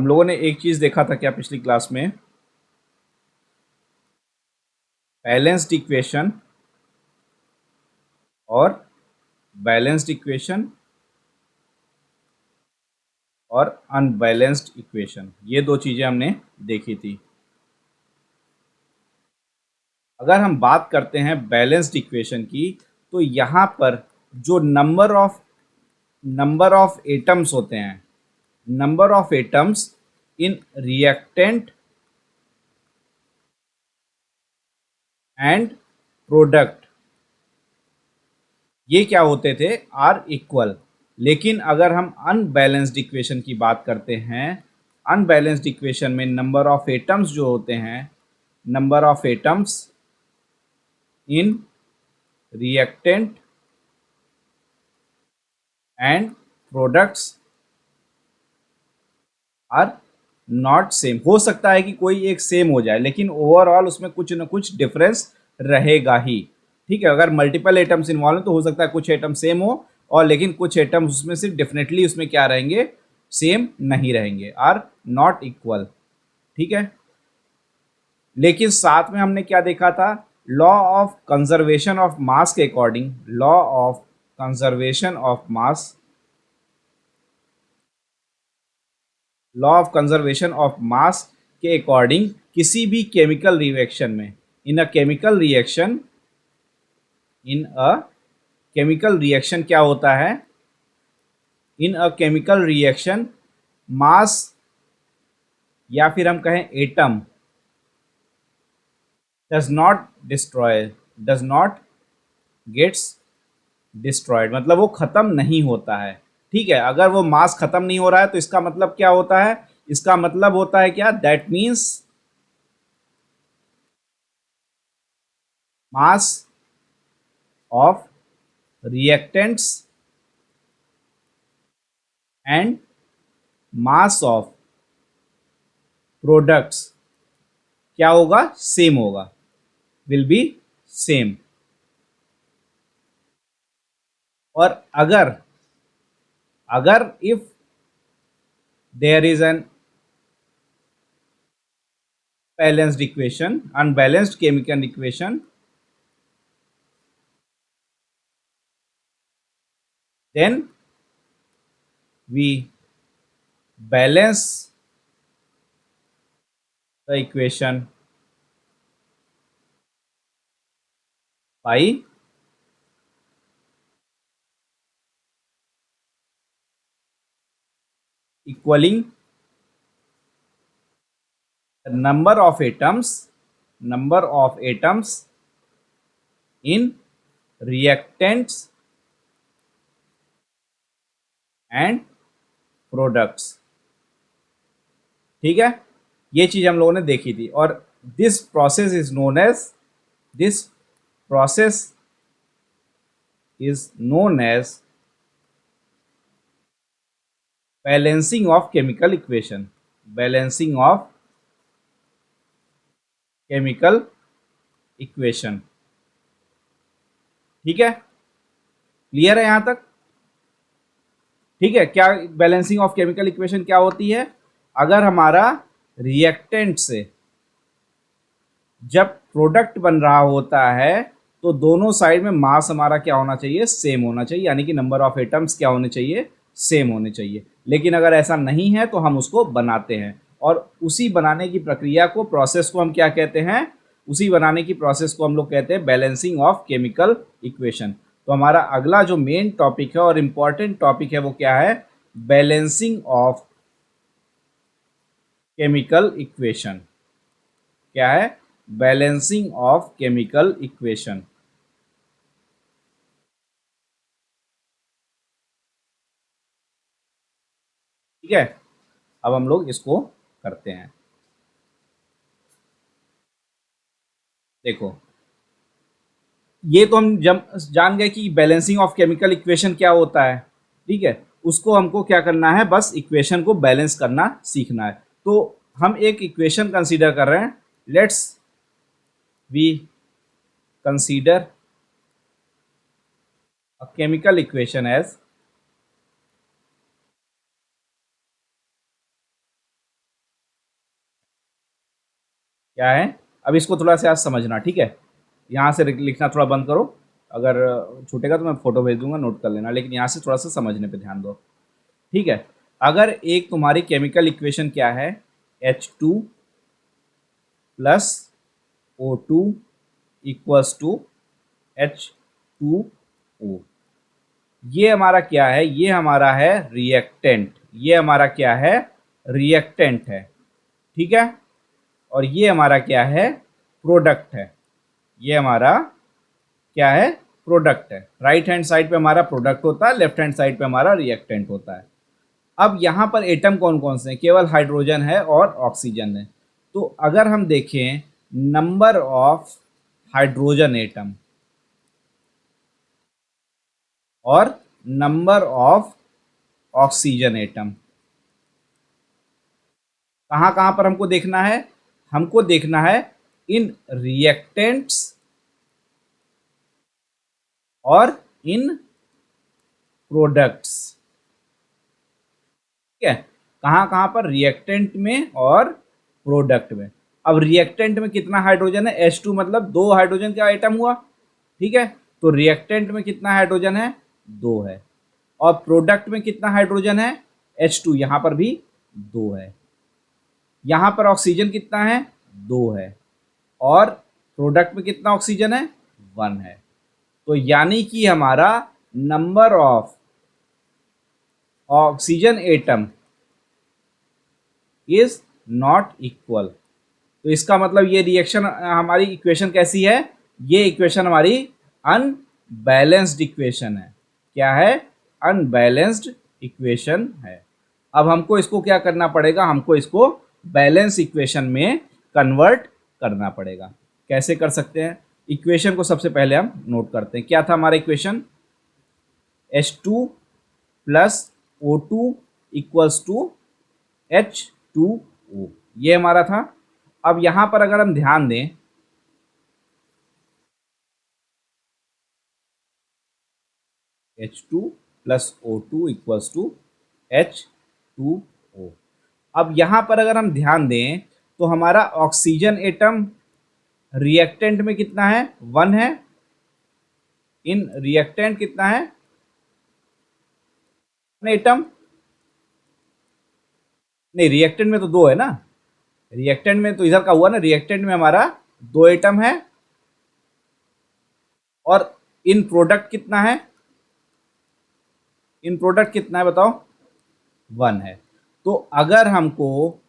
हम लोगों ने एक चीज देखा था क्या पिछली क्लास में, बैलेंस्ड इक्वेशन और बैलेंस्ड इक्वेशन और अनबैलेंस्ड इक्वेशन, ये दो चीजें हमने देखी थी। अगर हम बात करते हैं बैलेंस्ड इक्वेशन की, तो यहाँ पर जो नंबर ऑफ एटम्स होते हैं, number of atoms in reactant and product, ये क्या होते थे, आर इक्वल। लेकिन अगर हम अनबैलेंस्ड इक्वेशन की बात करते हैं, अनबैलेंस्ड इक्वेशन में नंबर ऑफ एटम्स जो होते हैं, number of atoms in reactant and products are not same. हो सकता है कि कोई एक सेम हो जाए, लेकिन ओवरऑल उसमें कुछ न कुछ डिफरेंस रहेगा ही। ठीक है, अगर मल्टीपल एटम्स इन्वॉल्व हैं तो हो सकता है कुछ एटम सेम हो, और लेकिन कुछ एटम्स उसमें से डेफिनेटली उसमें क्या रहेंगे, सेम नहीं रहेंगे, आर नॉट इक्वल। ठीक है, लेकिन साथ में हमने क्या देखा था, law of conservation of mass के according, law of conservation of mass, law of conservation of mass के अकॉर्डिंग किसी भी केमिकल रिएक्शन में, in a chemical reaction, in a chemical reaction क्या होता है, इन अ केमिकल रिएक्शन मास या फिर हम कहें atom does not destroy, does not gets destroyed, मतलब वो खत्म नहीं होता है। ठीक है, अगर वो मास खत्म नहीं हो रहा है तो इसका मतलब क्या होता है, इसका मतलब होता है क्या, that means mass of reactants and mass of products क्या होगा, सेम होगा, विल बी सेम। और अगर अगर if there is an balanced equation, unbalanced chemical equation, then we balance the equation by equaling the number of atoms in reactants and products। ठीक है, ये चीज हम लोगों ने देखी थी। और this process is known as, this process is known as balancing of chemical equation, balancing of chemical equation. ठीक है, क्लियर है यहां तक? ठीक है, क्या बैलेंसिंग ऑफ केमिकल इक्वेशन क्या होती है, अगर हमारा रिएक्टेंट से जब प्रोडक्ट बन रहा होता है तो दोनों साइड में मास हमारा क्या होना चाहिए, सेम होना चाहिए, यानी कि नंबर ऑफ एटम्स क्या होने चाहिए, सेम होने चाहिए। लेकिन अगर ऐसा नहीं है तो हम उसको बनाते हैं, और उसी बनाने की प्रक्रिया को, प्रोसेस को हम क्या कहते हैं, उसी बनाने की प्रोसेस को हम लोग कहते हैं बैलेंसिंग ऑफ केमिकल इक्वेशन। तो हमारा अगला जो मेन टॉपिक है और इम्पॉर्टेंट टॉपिक है वो क्या है, बैलेंसिंग ऑफ केमिकल इक्वेशन। क्या है, बैलेंसिंग ऑफ केमिकल इक्वेशन। ठीक है, अब हम लोग इसको करते हैं। देखो, ये तो हम जब जान गए कि बैलेंसिंग ऑफ केमिकल इक्वेशन क्या होता है। ठीक है, उसको हमको क्या करना है, बस इक्वेशन को बैलेंस करना सीखना है। तो हम एक इक्वेशन कंसीडर कर रहे हैं, let's we consider a chemical equation as क्या है। अब इसको थोड़ा सा आज समझना, ठीक है। यहाँ से लिखना थोड़ा बंद करो, अगर छूटेगा तो मैं फोटो भेज दूंगा, नोट कर लेना, लेकिन यहाँ से थोड़ा सा समझने पे ध्यान दो, ठीक है। अगर एक तुम्हारी केमिकल इक्वेशन क्या है, H2 plus O2 equals to H2O, ये हमारा क्या है, ये हमारा है रिएक्टेंट, ये हमारा क्या है, रिएक्टेंट है, ठीक है। और ये हमारा क्या है, प्रोडक्ट है, ये हमारा क्या है, प्रोडक्ट है। राइट हैंड साइड पे हमारा प्रोडक्ट होता है, लेफ्ट हैंड साइड पे हमारा रिएक्टेंट होता है। अब यहाँ पर एटम कौन कौन से हैं, केवल हाइड्रोजन है और ऑक्सीजन है। तो अगर हम देखें नंबर ऑफ हाइड्रोजन एटम और नंबर ऑफ ऑक्सीजन एटम, कहाँ कहाँ पर हमको देखना है, हमको देखना है इन रिएक्टेंट्स और इन प्रोडक्ट्स, ठीक है। कहाँ कहाँ पर, रिएक्टेंट में और प्रोडक्ट में। अब रिएक्टेंट में कितना हाइड्रोजन है, H2, मतलब 2 हाइड्रोजन का आइटम हुआ, ठीक है। तो रिएक्टेंट में कितना हाइड्रोजन है, 2 है। और प्रोडक्ट में कितना हाइड्रोजन है, H2, यहाँ पर भी 2 है। यहाँ पर ऑक्सीजन कितना है, 2 है। और प्रोडक्ट में कितना ऑक्सीजन है, 1 है। तो यानी कि हमारा number of oxygen atom is not equal. तो इसका मतलब ये रिएक्शन, हमारी इक्वेशन कैसी है, ये इक्वेशन हमारी अनबैलेंस्ड इक्वेशन है। क्या है, अनबैलेंस्ड इक्वेशन है। अब हमको इसको क्या करना पड़ेगा, हमको इसको बैलेंस इक्वेशन में कन्वर्ट करना पड़ेगा। कैसे कर सकते हैं, इक्वेशन को सबसे पहले हम नोट करते हैं। क्या था हमारा equation, H2 plus O2 equals to H2O, ये हमारा था। अब यहां पर अगर हम ध्यान दें, H2 plus O2 equals to H2O। अब यहां पर अगर हम ध्यान दें तो हमारा ऑक्सीजन एटम रिएक्टेंट में कितना है, 1 है। इन रिएक्टेंट कितना है, एटम, नहीं रिएक्टेंट में तो 2 है ना, रिएक्टेंट में तो इधर का हुआ ना, रिएक्टेंट में हमारा 2 एटम है। और इन प्रोडक्ट कितना है, इन प्रोडक्ट कितना है बताओ, 1 है। तो अगर हमको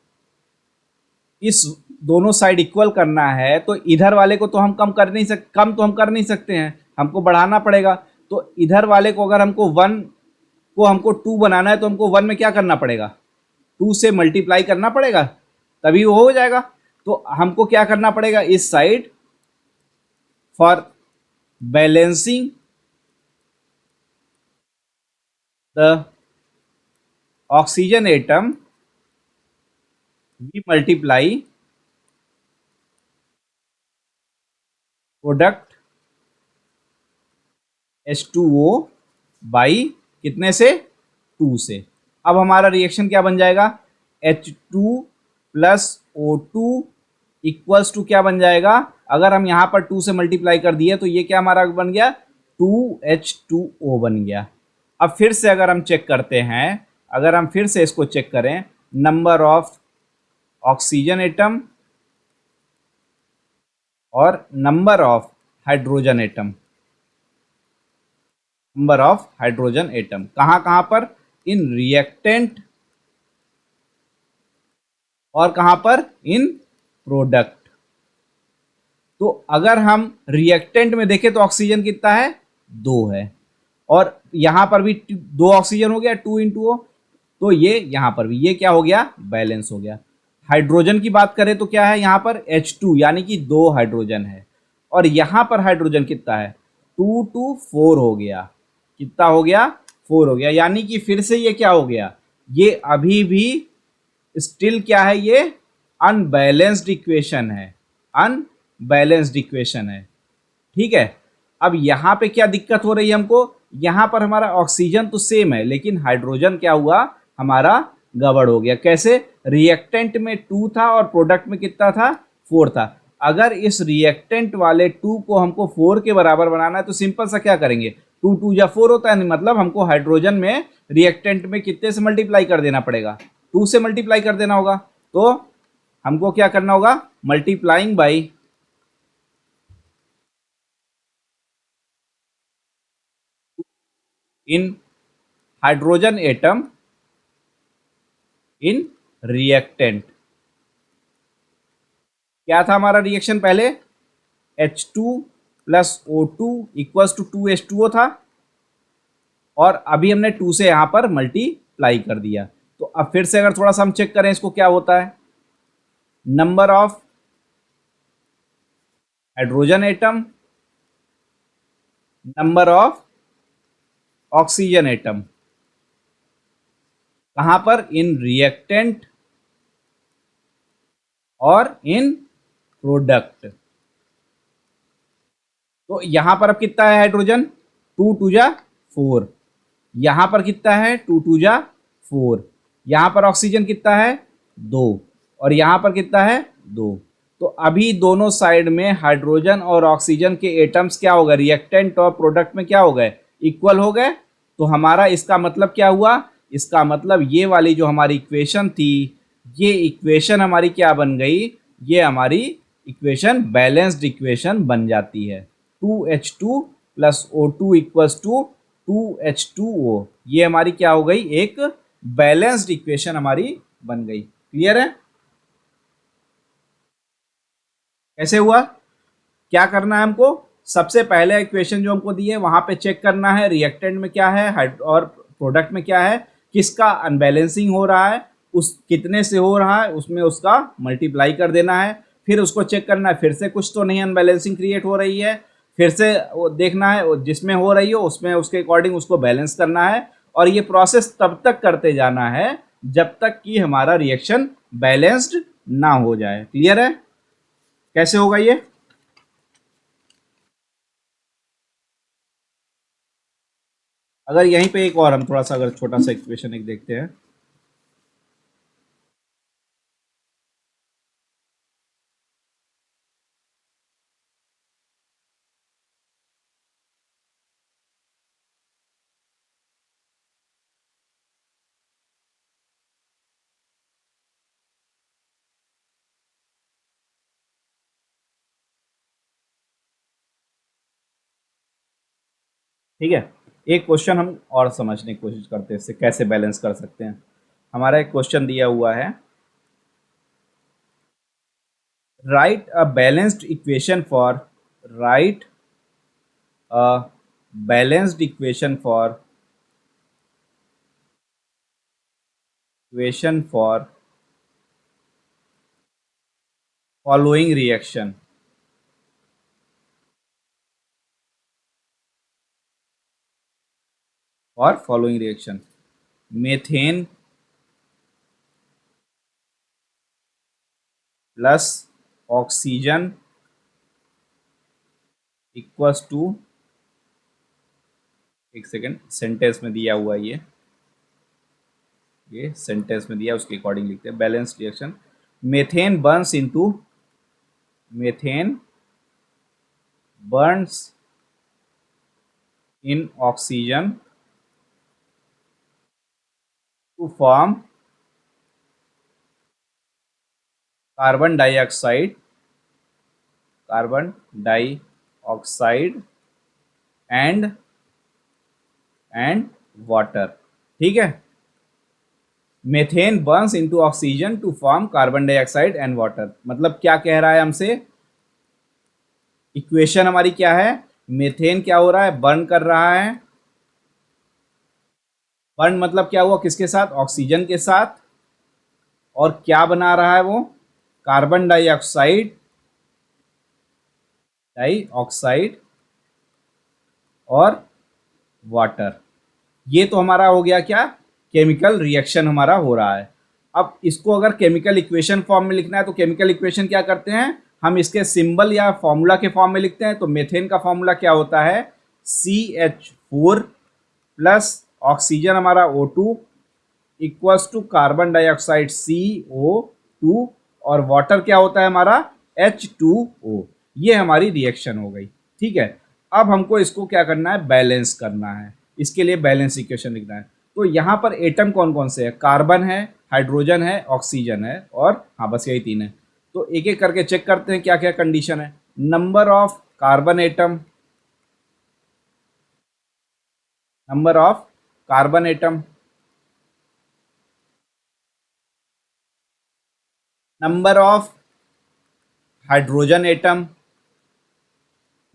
इस दोनों साइड इक्वल करना है तो इधर वाले को तो हम कम कर नहीं सकते, कम तो हम कर नहीं सकते हैं, हमको बढ़ाना पड़ेगा। तो इधर वाले को अगर हमको 1 को हमको 2 बनाना है तो हमको 1 में क्या करना पड़ेगा, 2 से मल्टीप्लाई करना पड़ेगा, तभी वो हो जाएगा। तो हमको क्या करना पड़ेगा, इस side for balancing the oxygen atom we multiply product H2O by कितने से, 2 से। अब हमारा रिएक्शन क्या बन जाएगा, H2 plus O2 equals to क्या बन जाएगा, अगर हम यहाँ पर 2 से मल्टीप्लाई कर दिए तो ये क्या हमारा बन गया, 2H2O बन गया। अब फिर से अगर हम चेक करते हैं, अगर हम फिर से इसको चेक करें, नंबर ऑफ ऑक्सीजन एटम और number of hydrogen atom, number of hydrogen atom कहाँ कहाँ पर, इन रिएक्टेंट और कहाँ पर, इन प्रोडक्ट। तो अगर हम रिएक्टेंट में देखें तो ऑक्सीजन कितना है, 2 है। और यहां पर भी 2 ऑक्सीजन हो गया, 2 इंटू ओ। तो ये यहां पर भी ये क्या हो गया, बैलेंस हो गया। हाइड्रोजन की बात करें तो क्या है यहाँ पर, H2, यानी कि 2 हाइड्रोजन है। और यहां पर हाइड्रोजन कितना है, 2 to 4 हो गया। कितना हो गया, 4 हो गया। यानी कि फिर से ये क्या हो गया, ये अभी भी स्टिल क्या है, ये अनबैलेंस्ड इक्वेशन है, अनबैलेंस्ड इक्वेशन है, ठीक है। अब यहाँ पे क्या दिक्कत हो रही है हमको, यहाँ पर हमारा ऑक्सीजन तो सेम है लेकिन हाइड्रोजन क्या हुआ, हमारा गड़बड़ हो गया। कैसे, रिएक्टेंट में 2 था और प्रोडक्ट में कितना था, 4 था। अगर इस रिएक्टेंट वाले 2 को हमको 4 के बराबर बनाना है तो सिंपल सा क्या करेंगे, 2 2 या 4 होता है, मतलब हमको हाइड्रोजन में रिएक्टेंट में कितने से मल्टीप्लाई कर देना पड़ेगा, 2 से मल्टीप्लाई कर देना होगा। तो हमको क्या करना होगा, multiplying by in hydrogen atom in reactant. क्या था हमारा रिएक्शन पहले, H2 plus O2 equals to 2H2O था, और अभी हमने 2 से यहां पर मल्टीप्लाई कर दिया। तो अब फिर से अगर थोड़ा सा हम चेक करें इसको, क्या होता है, number of hydrogen atom, number of oxygen atom, कहां पर, इन रिएक्टेंट और इन प्रोडक्ट। तो यहां पर अब कितना है हाइड्रोजन, 2 2 जा 4, यहां पर कितना है 2 2 जा 4, यहां पर ऑक्सीजन कितना है 2, और यहां पर कितना है 2। तो अभी दोनों साइड में हाइड्रोजन और ऑक्सीजन के एटम्स क्या हो गए, रिएक्टेंट और प्रोडक्ट में क्या हो गए, इक्वल हो गए। तो हमारा इसका मतलब क्या हुआ, इसका मतलब ये वाली जो हमारी इक्वेशन थी, ये इक्वेशन हमारी क्या बन गई, ये हमारी इक्वेशन बैलेंस्ड इक्वेशन बन जाती है। 2H2 plus O2 equals to 2H2O, ये हमारी क्या हो गई, एक बैलेंस्ड इक्वेशन हमारी बन गई। क्लियर है, कैसे हुआ, क्या करना है हमको, सबसे पहले इक्वेशन जो हमको दी है वहां पे चेक करना है रिएक्टेंट में क्या है और प्रोडक्ट में क्या है, किसका अनबैलेंसिंग हो रहा है, उस कितने से हो रहा है उसमें उसका मल्टीप्लाई कर देना है। फिर उसको चेक करना है फिर से कुछ तो नहीं अनबैलेंसिंग क्रिएट हो रही है, फिर से वो देखना है जिसमें हो रही हो उसमें उसके अकॉर्डिंग उसको बैलेंस करना है। और ये प्रोसेस तब तक करते जाना है जब तक कि हमारा रिएक्शन बैलेंस्ड ना हो जाए। क्लियर है, कैसे होगा ये, अगर यहीं पे एक और हम थोड़ा सा अगर छोटा सा इक्वेशन एक देखते हैं। ठीक है, एक क्वेश्चन हम और समझने की कोशिश करते हैं इससे कैसे बैलेंस कर सकते हैं। हमारा एक क्वेश्चन दिया हुआ है, write a balanced equation for, write a balanced equation for, equation for following reaction, और following reaction, methane plus oxygen equals to, एक सेकेंड, सेंटेंस में दिया हुआ ये सेंटेंस में दिया उसके अकॉर्डिंग लिखते हैं, balance reaction, methane burns into, methane burns in oxygen to form carbon dioxide, carbon dioxide and water. ठीक है, methane burns into oxygen to form carbon dioxide and water, मतलब क्या कह रहा है हमसे, इक्वेशन हमारी क्या है, मेथेन क्या हो रहा है, बर्न कर रहा है, बर्न मतलब क्या हुआ, किसके साथ, ऑक्सीजन के साथ, और क्या बना रहा है वो, कार्बन डाइऑक्साइड, डाइऑक्साइड और वाटर। ये तो हमारा हो गया क्या, केमिकल रिएक्शन हमारा हो रहा है। अब इसको अगर केमिकल इक्वेशन फॉर्म में लिखना है तो केमिकल इक्वेशन क्या करते हैं, हम इसके सिंबल या फॉर्मूला के फॉर्म में लिखते हैं। तो मेथेन का फॉर्मूला क्या होता है, CH4 प्लस ऑक्सीजन हमारा O2 equals to carbon dioxide CO2, और वाटर क्या होता है हमारा H2O, ये हमारी रिएक्शन हो गई। ठीक है, अब हमको इसको क्या करना है, बैलेंस करना है। इसके लिए बैलेंस इक्वेशन लिखना है। तो यहाँ पर एटम कौन कौन से है, कार्बन है, हाइड्रोजन है, ऑक्सीजन है, और हाँ बस यही तीन है। तो एक एक करके चेक करते हैं क्या क्या कंडीशन है। Number of carbon atom, number of carbon atom, number of hydrogen atom,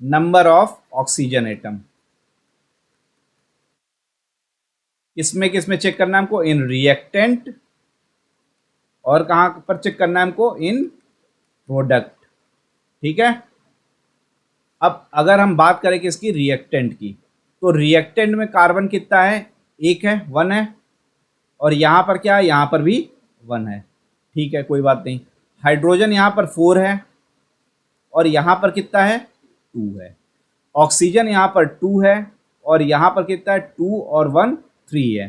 number of oxygen atom. किसमें चेक करना है हमको, इन रिएक्टेंट, और कहां पर चेक करना है हमको, इन प्रोडक्ट। ठीक है, अब अगर हम बात करें कि इसकी रिएक्टेंट की, तो रिएक्टेंट में कार्बन कितना है, एक है, 1 है, और यहां पर क्या है, यहां पर भी 1 है। ठीक है, कोई बात नहीं। हाइड्रोजन यहां पर 4 है, और यहां पर कितना है, 2 है। ऑक्सीजन यहां पर 2 है, और यहां पर कितना है, 2 और 1 3 है।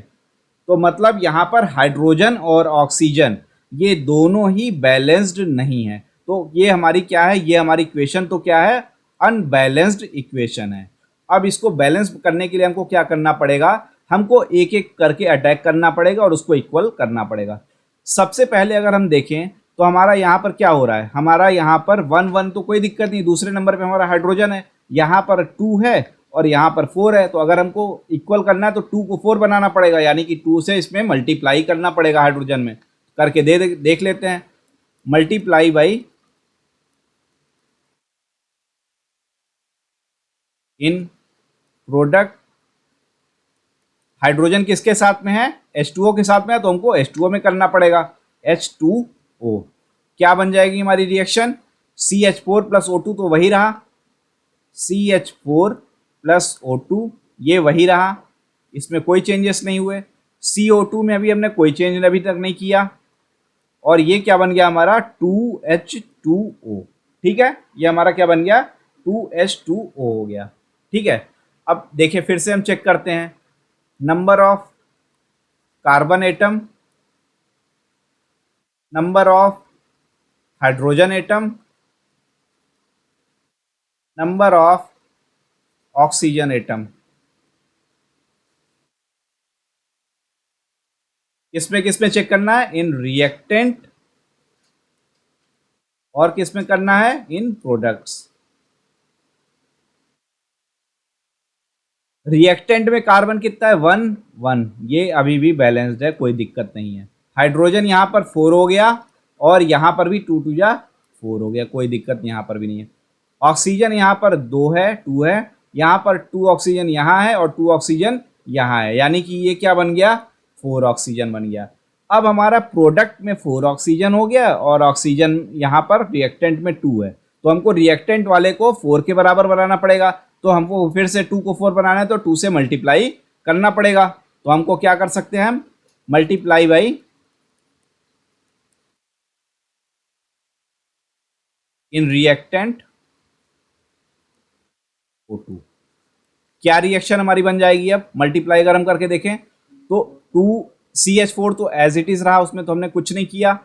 तो मतलब यहां पर हाइड्रोजन और ऑक्सीजन ये दोनों ही बैलेंस्ड नहीं है। तो ये हमारी क्या है, ये हमारी इक्वेशन तो क्या है, अनबैलेंस्ड इक्वेशन है। अब इसको बैलेंस करने के लिए हमको क्या करना पड़ेगा, हमको एक एक करके अटैक करना पड़ेगा और उसको इक्वल करना पड़ेगा। सबसे पहले अगर हम देखें तो हमारा यहाँ पर क्या हो रहा है, हमारा यहाँ पर 1 1 तो कोई दिक्कत नहीं, दूसरे नंबर पे हमारा हाइड्रोजन है, यहाँ पर 2 है और यहाँ पर 4 है। तो अगर हमको इक्वल करना है तो 2 को 4 बनाना पड़ेगा, यानी कि 2 से इसमें मल्टीप्लाई करना पड़ेगा हाइड्रोजन में। करके देख लेते हैं। Multiply by in product, hydrogen किसके साथ में है, H2O के साथ में है, तो हमको H2O में करना पड़ेगा। H2O क्या बन जाएगी हमारी रिएक्शन, CH4 प्लस O2 तो वही रहा, CH4 प्लस O2 ये वही रहा, इसमें कोई चेंजेस नहीं हुए। CO2 में अभी हमने कोई चेंज अभी तक नहीं किया, और ये क्या बन गया हमारा 2H2O। ठीक है, ये हमारा क्या बन गया, 2H2O हो गया। ठीक है, अब देखिए फिर से हम चेक करते हैं। Number of carbon atom, number of hydrogen atom, number of oxygen atom. किसमें चेक करना है, इन रिएक्टेंट, और किसमें करना है, इन प्रोडक्ट्स। रिएक्टेंट में कार्बन कितना है, 1 1, ये अभी भी बैलेंस्ड है, कोई दिक्कत नहीं है। हाइड्रोजन यहाँ पर 4 हो गया, और यहाँ पर भी 2 2 जा 4 हो गया, कोई दिक्कत यहाँ पर भी नहीं है। ऑक्सीजन यहाँ पर 2 है, 2 है, यहाँ पर 2 ऑक्सीजन यहाँ है और 2 ऑक्सीजन यहाँ है, यानी कि ये क्या बन गया, 4 ऑक्सीजन बन गया। अब हमारा प्रोडक्ट में 4 ऑक्सीजन हो गया, और ऑक्सीजन यहाँ पर रिएक्टेंट में 2 है, तो हमको रिएक्टेंट वाले को 4 के बराबर बनाना पड़ेगा। तो हमको फिर से 2 को 4 बनाना है तो 2 से मल्टीप्लाई करना पड़ेगा। तो हमको क्या कर सकते हैं, हम multiply by in reactant O2। क्या रिएक्शन हमारी बन जाएगी, अब मल्टीप्लाई अगर हम करके देखें तो 2CH4 तो एज इट इज रहा, उसमें तो हमने कुछ नहीं किया,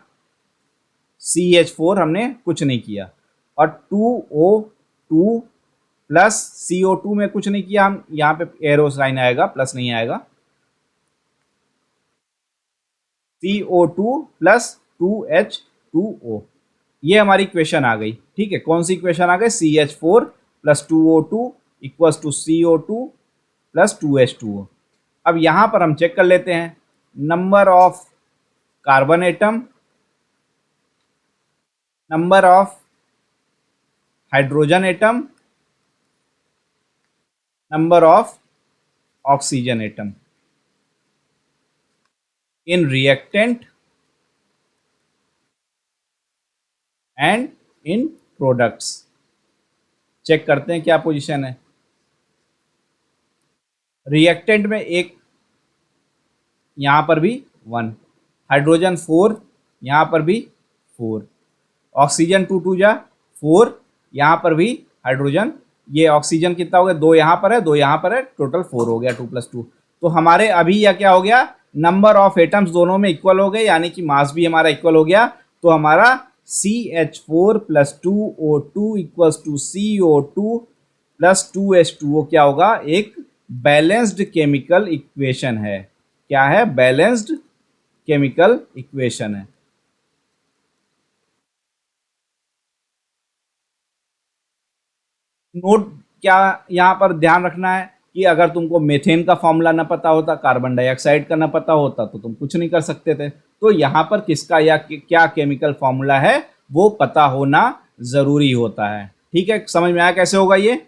CH4 हमने कुछ नहीं किया, और 2O2 प्लस CO2 में कुछ नहीं किया, हम यहाँ पे एरो साइन आएगा, प्लस नहीं आएगा, CO2 प्लस 2H2O, ये हमारी इक्वेशन आ गई। ठीक है, कौन सी इक्वेशन आ गई, CH4 plus 2O2 equals to CO2 plus 2H2O। अब यहां पर हम चेक कर लेते हैं, number of carbon atom, number of hydrogen atom, number of oxygen atom in reactant and in products. Check करते हैं क्या पोजीशन है। रिएक्टेंट में एक, यहां पर भी 1, हाइड्रोजन 4, यहां पर भी 4, ऑक्सीजन 2 2 जा 4, यहां पर भी हाइड्रोजन, ये ऑक्सीजन कितना हो गया, 2 यहां पर है, 2 यहां पर है, टोटल 4 हो गया, 2 + 2। तो हमारे अभी यह क्या हो गया, नंबर ऑफ एटम्स दोनों में इक्वल हो गए, यानी कि मास भी हमारा इक्वल हो गया। तो हमारा CH4 plus 2O2 equals to CO2 plus 2H2O क्या होगा, एक बैलेंस्ड केमिकल इक्वेशन है। क्या है, बैलेंस्ड केमिकल इक्वेशन है। नोट क्या यहाँ पर ध्यान रखना है कि अगर तुमको मेथेन का फॉर्मूला ना पता होता, कार्बन डाइऑक्साइड का ना पता होता, तो तुम कुछ नहीं कर सकते थे। तो यहाँ पर किसका या क्या केमिकल फॉर्मूला है वो पता होना जरूरी होता है। ठीक है, समझ में आया कैसे होगा ये।